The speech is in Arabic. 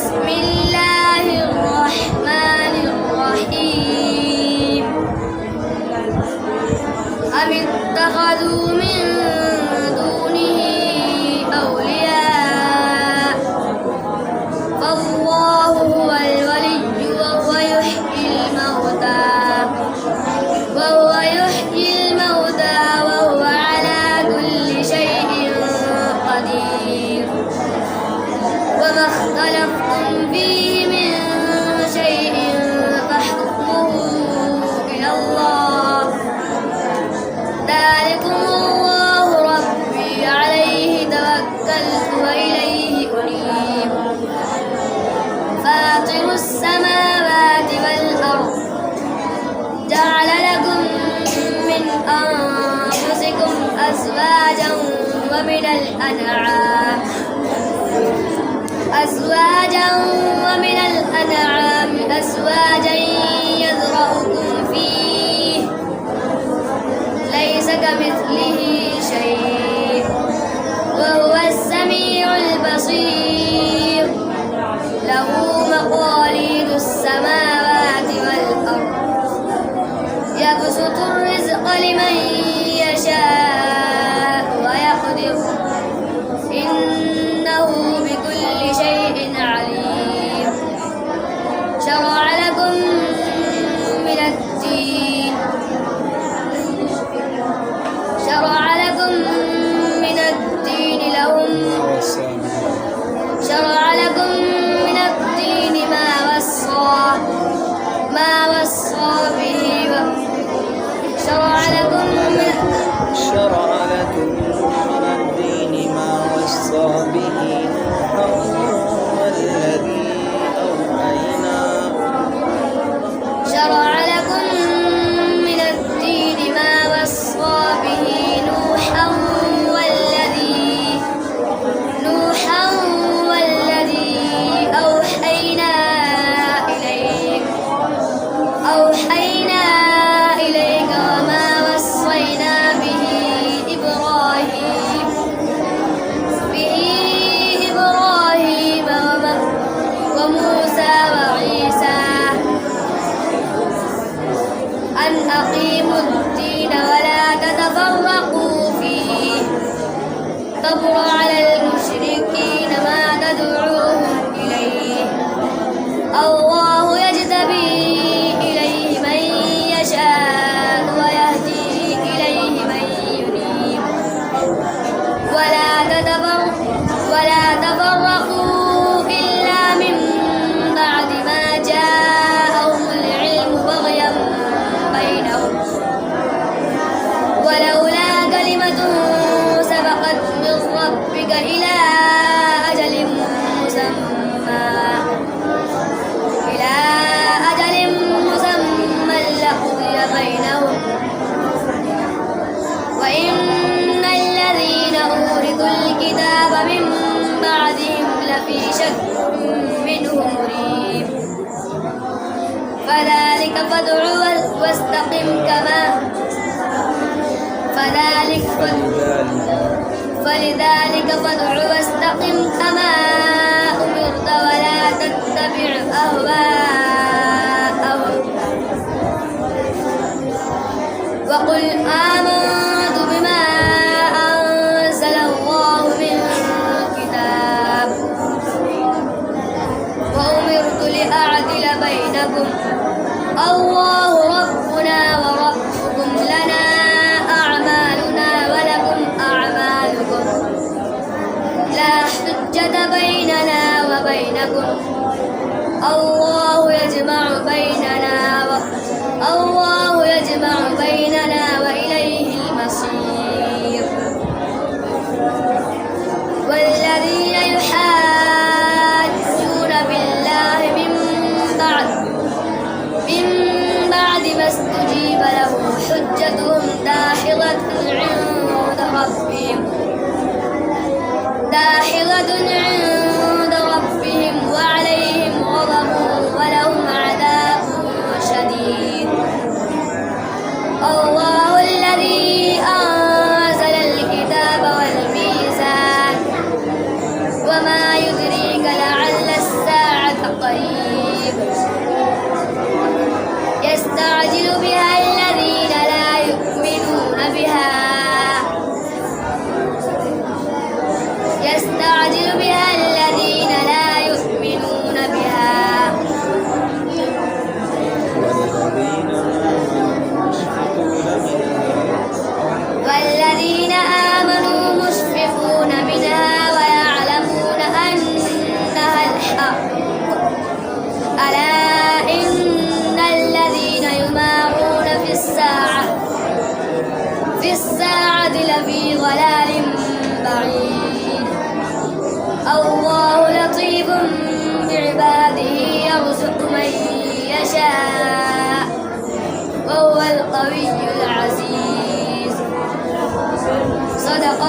بسم الله الرحمن الرحيم أم اتخذوا من دونه أولياء فالله هو الولي وهو يحيي الموتى وهو على كل شيء قدير وما اختلفتم فيه من شيء فحكمه إلى الله ذلكم الله ربي عليه توكلت وإليه أنيب فاطر السماوات والأرض جعل لكم من أنفسكم أزواجا ومن الأنعام أزواجا يذرأكم فيه ليس كمثله شيء وهو السميع البصير له مقاليد السماوات والأرض يبسط الرزق لمن يشاء ويقدر إنه بكل شيء عليم شرع لكم من الدين ما وصى به نوحا والذي أوحينا إليك وما وصينا به إبراهيم وموسى وعيسى أن أقيموا الدين ولا تتفرقوا فيه كبر على المشركين ما تدعوهم إليه الله يجتبي إليه من يشاء ويهدي إليه من ينيب ولا تفرقوا إلا من بعد ما جاءهم العلم بغيا بينهم ولولا كلمة سبقت من ربك إلى أجل مسمى لقضي بينهم وإن الذين أورثوا الكتاب من بعدهم لفي شك منه مريب فلذلك فادع واستقم كما أمرت ولا تتبع أهواءهم وقل آمنت بما أنزل الله من كتاب وأمرت لأعدل بينكم الله ربنا وربكم لنا أعمالنا ولكم أعمالكم لا حجة بيننا وبينكم الله يجمع بيننا وإليه المصير والذين يحاجون بالله من بعد ما استجيب له حجتهم داحضة عند ربهم وعليهم غضب ولهم عذاب شديد الله الذي أنزل الكتاب والميزان وما يدريك لعل الساعة الآخرة لفي ضلال بعيد الله لطيف بعباده يرزق من يشاء وهو القوي العزيز صدق